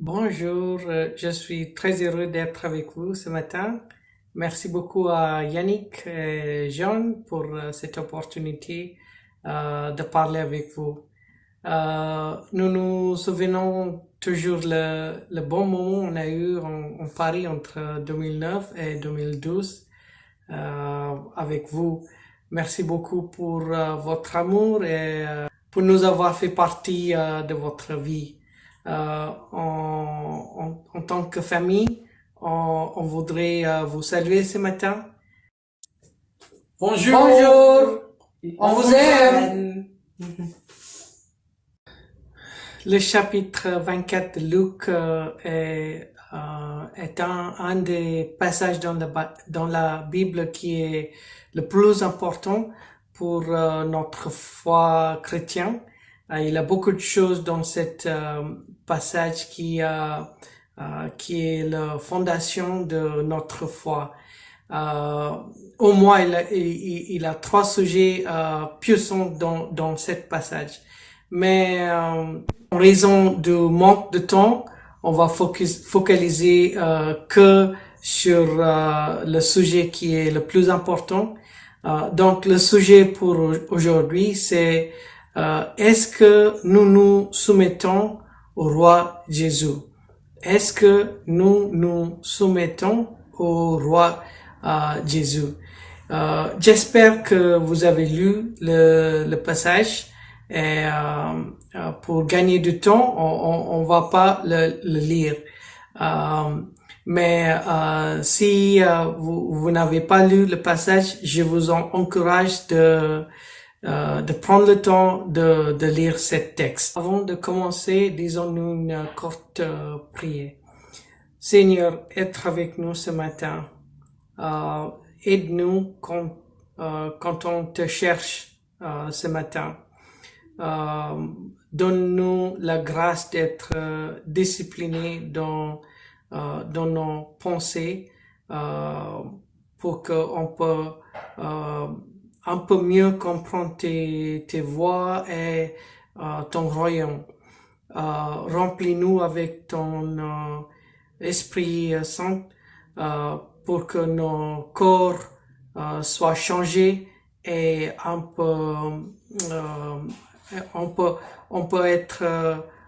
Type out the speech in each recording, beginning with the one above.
Bonjour, je suis très heureux d'être avec vous ce matin. Merci beaucoup à Yannick et Jean pour cette opportunité de parler avec vous. Nous nous souvenons toujours le bon moment qu'on a eu en Paris entre 2009 et 2012 avec vous. Merci beaucoup pour votre amour et pour nous avoir fait partie de votre vie. En tant que famille, on voudrait vous saluer ce matin. Bonjour, on vous aime. Le chapitre 24 de Luc est un des passages dans la Bible qui est le plus important pour notre foi chrétienne. Il y a beaucoup de choses dans cet passage qui est la fondation de notre foi. Au moins, il a trois sujets puissants dans cet passage. Mais en raison du manque de temps, on va focaliser que sur le sujet qui est le plus important. Donc le sujet pour aujourd'hui, c'est est-ce que nous nous soumettons au roi Jésus? Est-ce que nous nous soumettons au roi Jésus? J'espère que vous avez lu le passage et pour gagner du temps, on va pas le lire. Mais si vous n'avez pas lu le passage, je vous encourage de prendre le temps de lire ce texte. Avant de commencer, disons-nous une courte prière. Seigneur, être avec nous ce matin. Aide-nous quand on te cherche ce matin. Donne-nous la grâce d'être disciplinés dans nos pensées pour qu'on peut un peu mieux comprendre tes voies et ton royaume. Remplis-nous avec ton Esprit Saint pour que nos corps soient changés et on peut être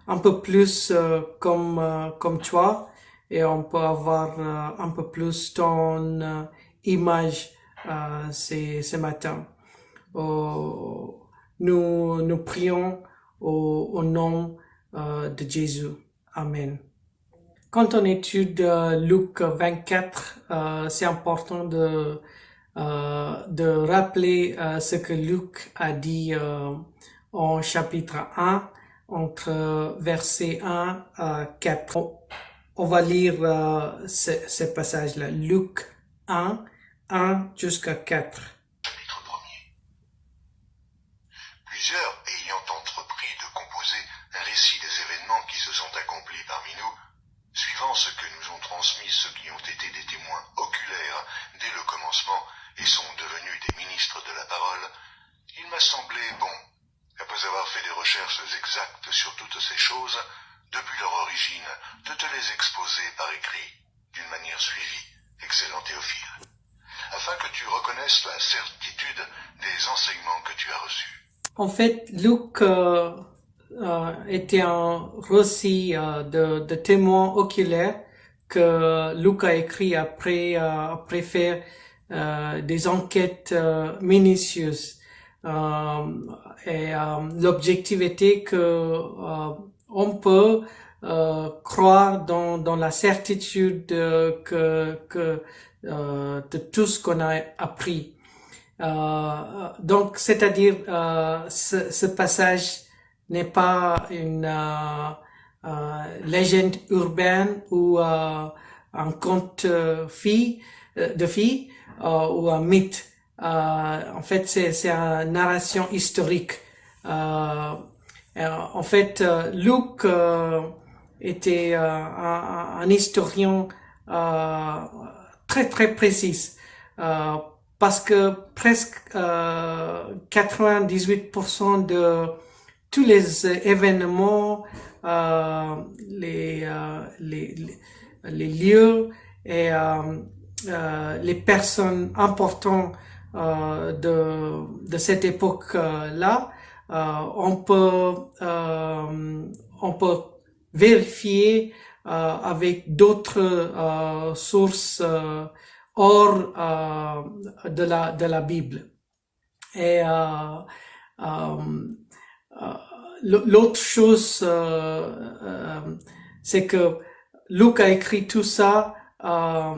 un peu plus comme toi et on peut avoir un peu plus ton image ce matin. Nous prions au nom de Jésus. Amen. Quand on étude Luc 24, c'est important de rappeler ce que Luc a dit en chapitre 1, entre versets 1 à 4. On va lire ce passage-là, Luc 1, 1 jusqu'à 4. Chapitre 1er. Plusieurs ayant entrepris de composer un récit des événements qui se sont accomplis parmi nous, suivant ce que nous ont transmis ceux qui ont été des témoins oculaires dès le commencement et sont devenus des ministres de la parole, il m'a semblé bon, après avoir fait des recherches exactes sur toutes ces choses, depuis leur origine, de te les exposer par écrit, d'une manière suivie, excellent Théophile, afin que tu reconnaisses la certitude des enseignements que tu as reçus. En fait, Luc était un récit de témoins oculaires que Luc a écrit après faire des enquêtes minutieuses. Et l'objectif était que on peut croire dans la certitude de tout ce qu'on a appris. Donc, c'est-à-dire, ce passage n'est pas une légende urbaine ou un conte de filles ou un mythe. En fait, c'est une narration historique. En fait, Luc était un historien très très précis. Parce que presque 98% de tous les événements, les lieux et les personnes importantes de cette époque-là, on peut vérifier avec d'autres sources hors de la Bible. Et l'autre chose, c'est que Luc a écrit tout ça dans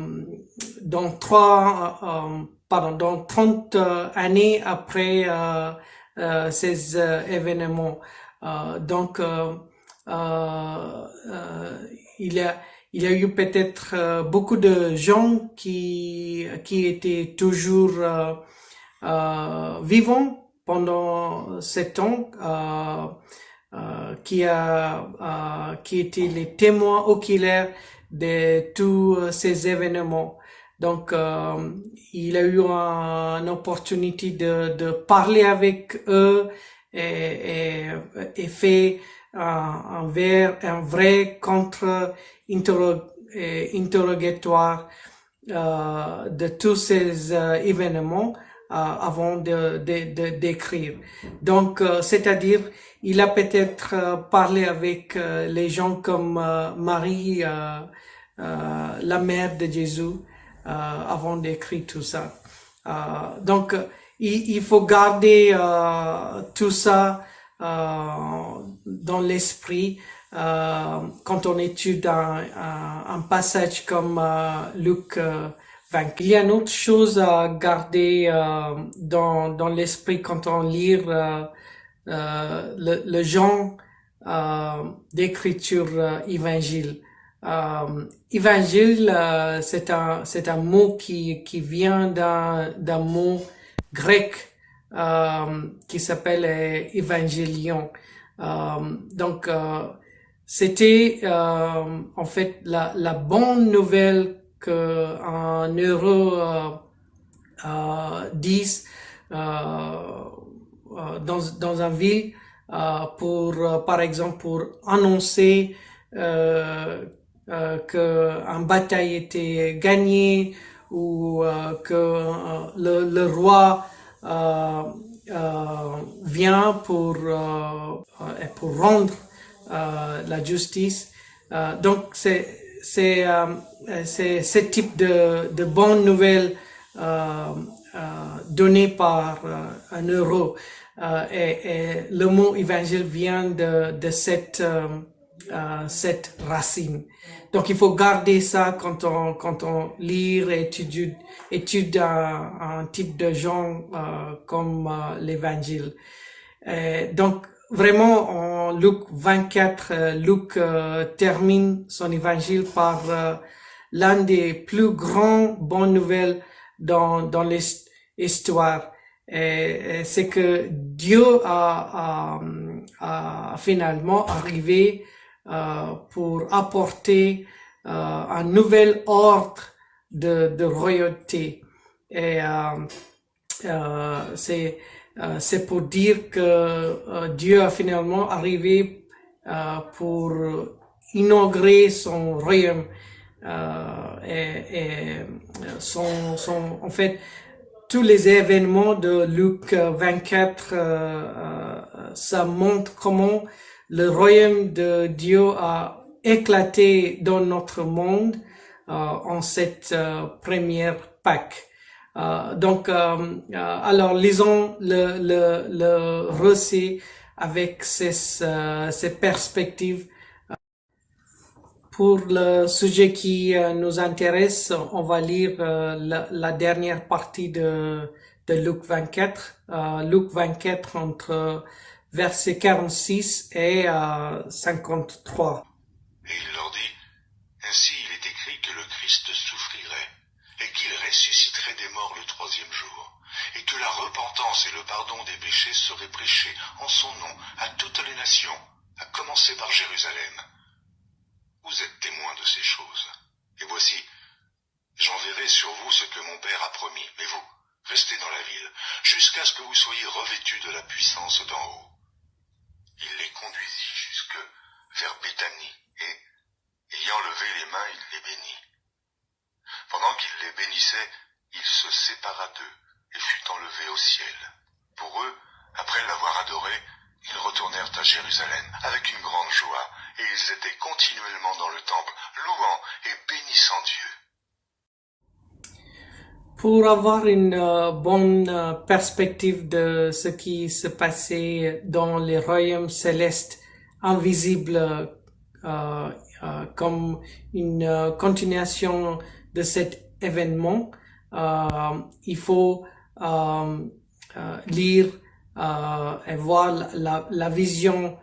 30 années après ces événements. Donc, il y a eu peut-être beaucoup de gens qui étaient toujours vivants pendant ce temps, qui étaient les témoins oculaires de tous ces événements. Donc, il a eu une opportunité de parler avec eux et fait un vrai contre-interrogatoire de tous ces événements avant d'écrire. Donc, c'est-à-dire, il a peut-être parlé avec les gens comme Marie, la mère de Jésus, avant d'écrire tout ça. Donc, il faut garder tout ça dans l'esprit quand on étudie un passage comme Luc 20. Il y a une autre chose à garder dans l'esprit quand on lit le genre d'écriture évangile. Évangile, c'est un mot qui vient d'un mot grec qui s'appelle évangélion. Donc, c'était en fait la bonne nouvelle qu'un héros dise dans une ville pour par exemple pour annoncer qu'un bataille était gagné ou que le roi vient pour rendre la justice. Donc c'est ce type de bonne nouvelle donnée par un héros. Et le mot évangile vient de cette racine. Donc il faut garder ça quand on lit et étudie un type de genre comme l'évangile. Donc vraiment en Luc 24, Luc termine son évangile par l'un des plus grands bonnes nouvelles dans l'histoire. C'est que Dieu a finalement arrivé pour apporter un nouvel ordre de royauté. Et c'est pour dire que Dieu a finalement arrivé pour inaugurer son royaume en fait tous les événements de Luc 24 ça montre comment le royaume de Dieu a éclaté dans notre monde en cette première Pâques. Donc, alors lisons le récit avec ces perspectives. Pour le sujet qui nous intéresse, on va lire la dernière partie de Luc 24. Luc 24 entre versets 46 et 53. Et il leur dit, « Ainsi il est écrit que le Christ souffrirait, et qu'il ressusciterait des morts le troisième jour, et que la repentance et le pardon des péchés seraient prêchés en son nom à toutes les nations, à commencer par Jérusalem. Vous êtes témoins de ces choses. Et voici, j'enverrai sur vous ce que mon Père a promis, mais vous, restez dans la ville, jusqu'à ce que vous soyez revêtus de la puissance d'en haut. » Il d'eux et fut enlevé au ciel. Pour eux, après l'avoir adoré, ils retournèrent à Jérusalem avec une grande joie, et ils étaient continuellement dans le temple, louant et bénissant Dieu. Pour avoir une bonne perspective de ce qui se passait dans les royaumes célestes invisibles, comme une continuation de cet événement, il faut lire et voir la vision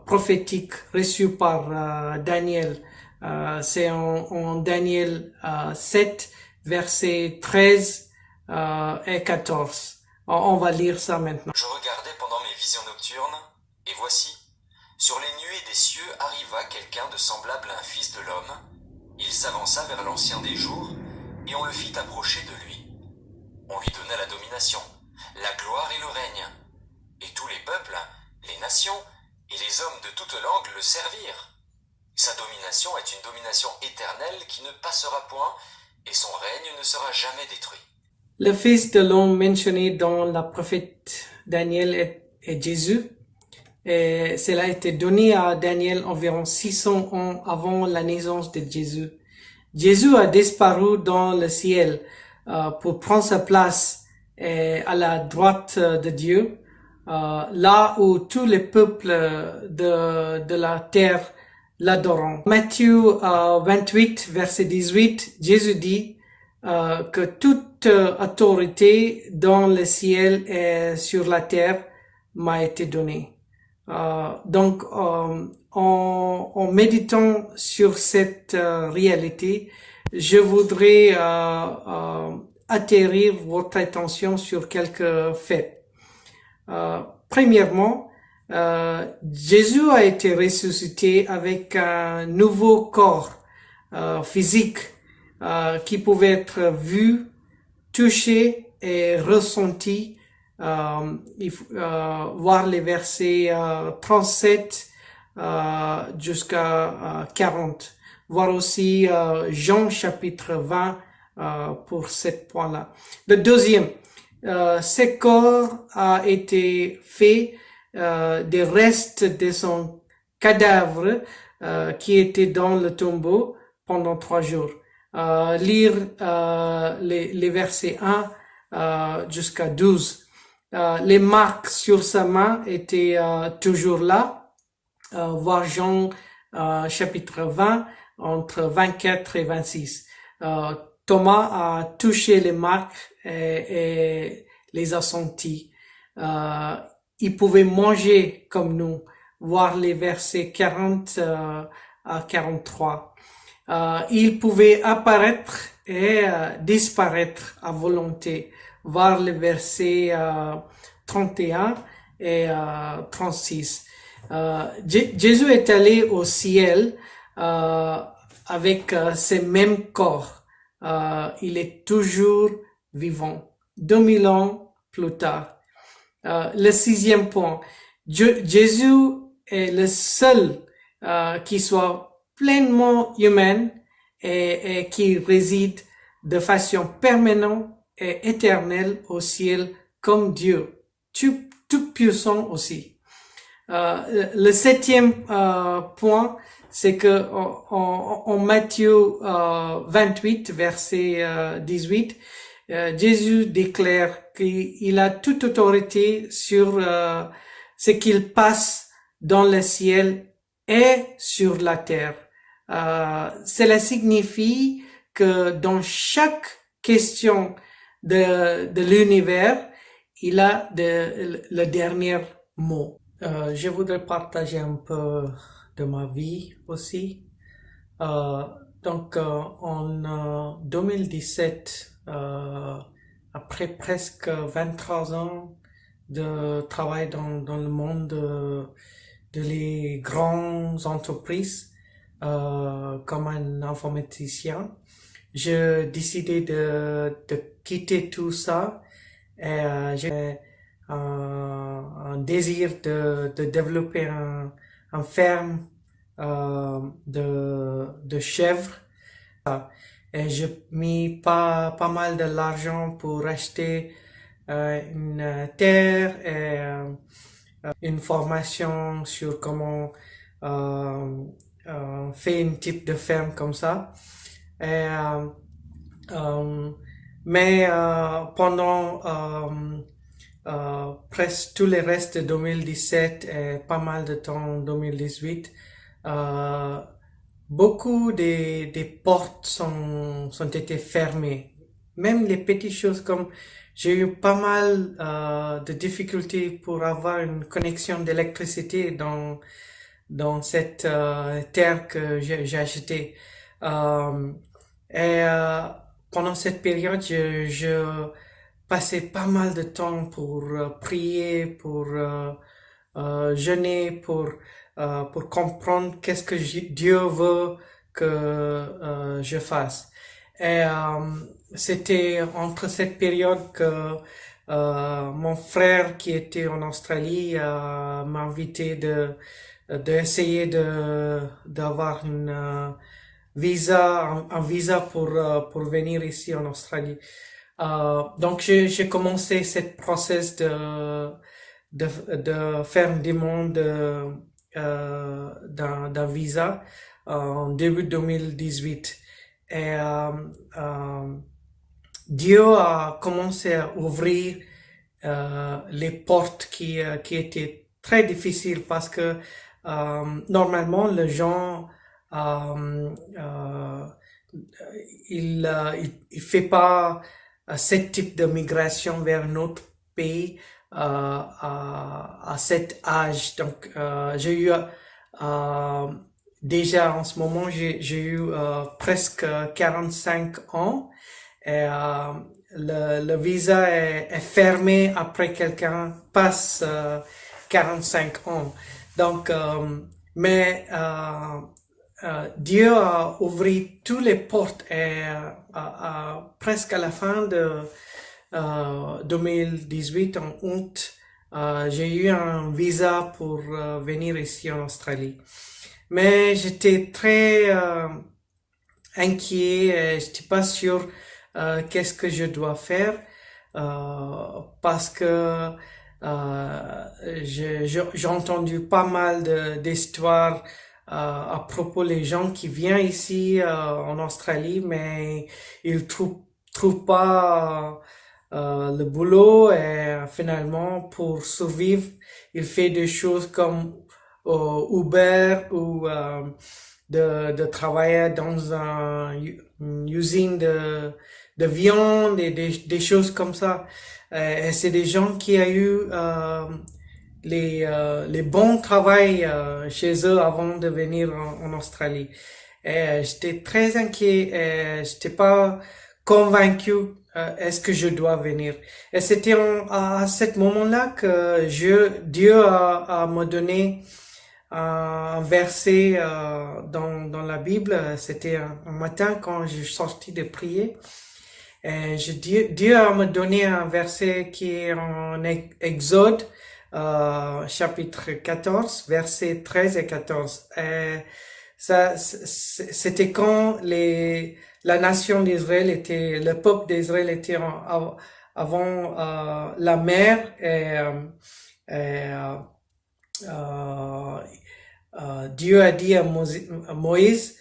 prophétique reçue par Daniel. C'est en Daniel 7, versets 13 et 14. On va lire ça maintenant. Je regardais pendant mes visions nocturnes, et voici, sur les nuées des cieux arriva quelqu'un de semblable à un fils de l'homme. Il s'avança vers l'ancien des jours, et on le fit approcher de lui. On lui donna la domination, la gloire et le règne. Et tous les peuples, les nations et les hommes de toute langue le servirent. Sa domination est une domination éternelle qui ne passera point, et son règne ne sera jamais détruit. Le fils de l'homme mentionné dans la prophète Daniel est Jésus. Et cela a été donné à Daniel environ 600 ans avant la naissance de Jésus. Jésus a disparu dans le ciel pour prendre sa place à la droite de Dieu, là où tous les peuples de la terre l'adorent. Matthieu 28, verset 18, Jésus dit que toute autorité dans le ciel et sur la terre m'a été donnée. Donc, en méditant sur cette réalité, je voudrais atterrir votre attention sur quelques faits. Premièrement, Jésus a été ressuscité avec un nouveau corps physique qui pouvait être vu, touché et ressenti. Voir les versets 37 jusqu'à 40. Voir aussi Jean chapitre 20 pour ce point-là. Le deuxième, ce corps a été fait des restes de son cadavre qui était dans le tombeau pendant 3 jours. Lire les versets 1 jusqu'à 12. Les marques sur sa main étaient toujours là. Voir Jean chapitre 20 entre 24 et 26. Thomas a touché les marques et les a senties. Il pouvait manger comme nous. Voir les versets 40 à 43. Il pouvait apparaître et disparaître à volonté. Voir les versets 31 et 36. Jésus est allé au ciel avec ses mêmes corps. Il est toujours vivant. 2000 ans plus tard. Le 6e point. Jésus est le seul qui soit pleinement humain et qui réside de façon permanente et éternelle au ciel comme Dieu, tout puissant aussi. Le 7e point, c'est que en Matthieu 28, verset 18, Jésus déclare qu'il a toute autorité sur ce qu'il passe dans le ciel et sur la terre. Cela signifie que dans chaque question de l'univers, il a le dernier mot. Je voudrais partager un peu de ma vie aussi. Donc, en 2017, après presque 23 ans de travail dans le monde de les grandes entreprises, comme un informaticien, j'ai décidé de quitter tout ça et j'ai un désir de développer un ferme de chèvres. et j'ai mis pas mal de l'argent pour acheter une terre et une formation sur comment euh, faire une type de ferme comme ça. Et, euh, mais pendant presque tout le reste de 2017 et pas mal de temps en 2018, euh, beaucoup des portes sont été fermées. Même les petites choses comme j'ai eu pas mal de difficultés pour avoir une connexion d'électricité dans cette terre que j'ai achetée. Euh, et pendant cette période, je passais pas mal de temps pour prier, pour jeûner, pour comprendre qu'est-ce que Dieu veut que je fasse. Et c'était entre cette période que mon frère qui était en Australie m'a invité d'essayer d'avoir une un visa pour venir ici en Australie. Donc j'ai commencé cette process de faire une demande d'un visa en début 2018. Et Dieu a commencé à ouvrir les portes qui étaient très difficiles parce que normalement les gens euh, il fait pas ce type de migration vers notre pays à cet âge. Donc j'ai eu déjà en ce moment j'ai eu presque 45 ans et le visa est fermé après quelqu'un passe 45 ans. Donc mais Dieu a ouvert toutes les portes et presque à la fin de 2018 en août, j'ai eu un visa pour venir ici en Australie. Mais j'étais très inquiet et j'étais pas sûr qu'est-ce que je dois faire parce que j'ai entendu pas mal d'histoires à propos des gens qui viennent ici en Australie, mais ils trouvent pas le boulot et finalement pour survivre, il fait des choses comme Uber ou de travailler dans une usine de viande et des choses comme ça. Et c'est des gens qui ont eu les bons travails chez eux avant de venir en Australie. Et j'étais très inquiet et j'étais pas convaincu est-ce que je dois venir. Et c'était à ce moment-là que Dieu a me donné un verset dans la Bible. C'était un matin quand je sortis de prier. Et Dieu a me donné un verset qui est en Exode, chapitre 14, versets 13 et 14. Et ça, c'était quand la nation d'Israël le peuple d'Israël était avant la mer et Dieu a dit à Moïse,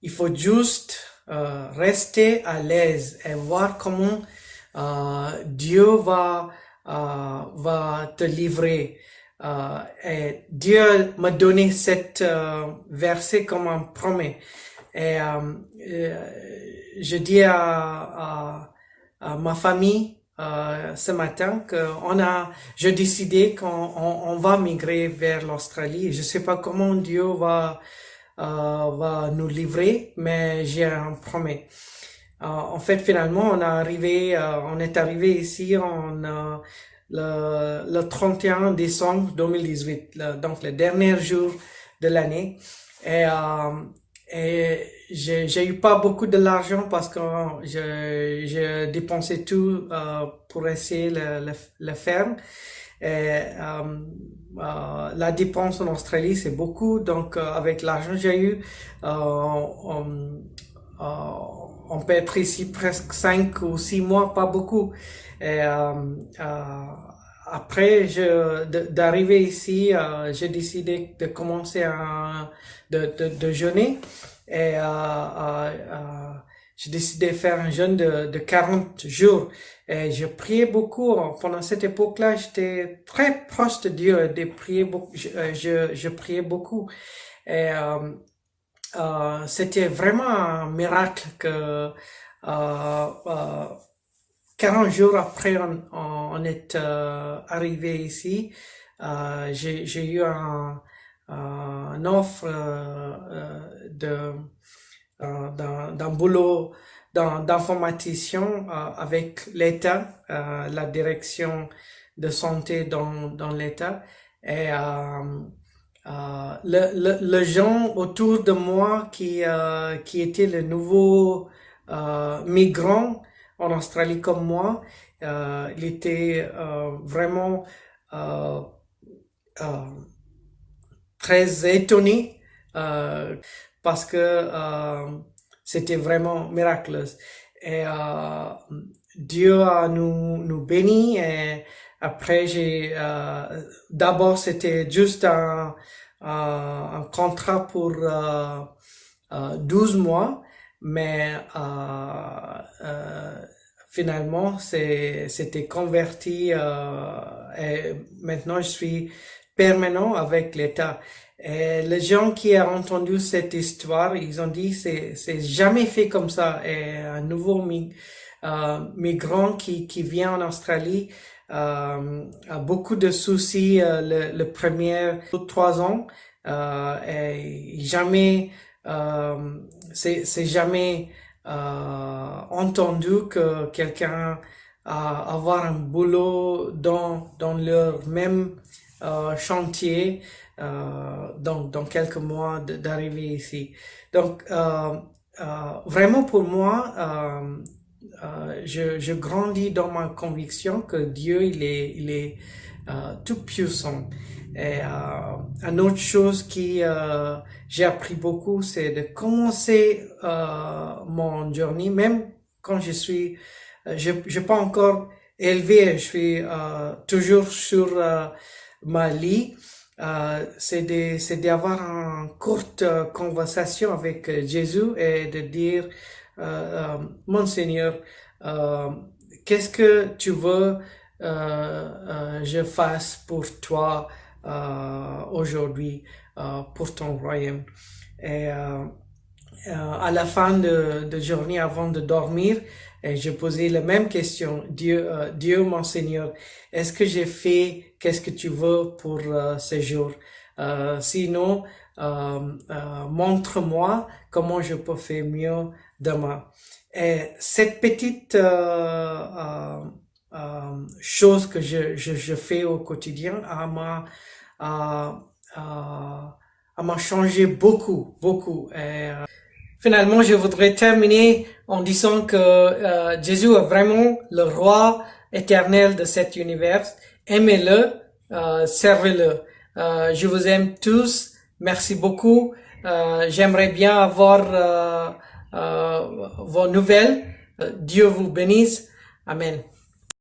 il faut juste rester à l'aise et voir comment Dieu va te livrer. Et Dieu m'a donné cette verset comme un promet. Et je dis à ma famille ce matin que j'ai décidé qu'on va migrer vers l'Australie. Je sais pas comment Dieu va nous livrer, mais j'ai un promet. En fait, finalement, on est arrivé ici le 31 décembre 2018, donc le dernier jour de l'année. Et et j'ai eu pas beaucoup de l'argent parce que je dépensais tout pour essayer le faire. Et, la dépense en Australie, c'est beaucoup. Donc, avec l'argent que j'ai eu, on peut être ici presque 5 ou 6 mois, pas beaucoup. Et, après, d'arriver ici, j'ai décidé de commencer de jeûner. Et j'ai décidé de faire un jeûne de 40 jours. Et je priais beaucoup. Pendant cette époque-là, j'étais très proche de Dieu. De prier beaucoup, je priais beaucoup. Et c'était vraiment un miracle que 40 jours après on est arrivé ici. J'ai eu un offre d'un boulot d'informaticien avec l'État, la direction de santé dans l'État. Et le gens autour de moi qui étaient le nouveau migrant en Australie comme moi, il était vraiment très étonné parce que c'était vraiment miraculeux. Et Dieu a nous bénis. Et après, d'abord c'était juste un contrat pour 12 mois, mais finalement c'était converti et maintenant je suis permanent avec l'État. Et les gens qui ont entendu cette histoire, ils ont dit c'est jamais fait comme ça. Et un nouveau migrant qui vient en Australie a beaucoup de soucis le premier 3 ans et jamais c'est jamais entendu que quelqu'un avoir un boulot dans leur même chantier dans quelques mois d'arriver ici. Donc vraiment pour moi je grandis dans ma conviction que Dieu il est tout puissant. Et une autre chose qui j'ai appris beaucoup, c'est de commencer mon journey, même quand je pas encore élevé, je suis toujours sur ma lit. C'est d'avoir une courte conversation avec Jésus et de dire mon Seigneur, qu'est-ce que tu veux je fasse pour toi aujourd'hui pour ton royaume. Et à la fin de journée avant de dormir, et je posais la même question. Dieu mon Seigneur, est-ce que j'ai fait qu'est-ce que tu veux pour ce jour? Sinon, montre-moi comment je peux faire mieux demain. Et cette petite chose que je fais au quotidien m'a changé beaucoup. Et, finalement, je voudrais terminer en disant que Jésus est vraiment le roi éternel de cet univers. Aimez-le, servez-le. Je vous aime tous. Merci beaucoup. J'aimerais bien avoir vos nouvelles. Dieu vous bénisse. Amen.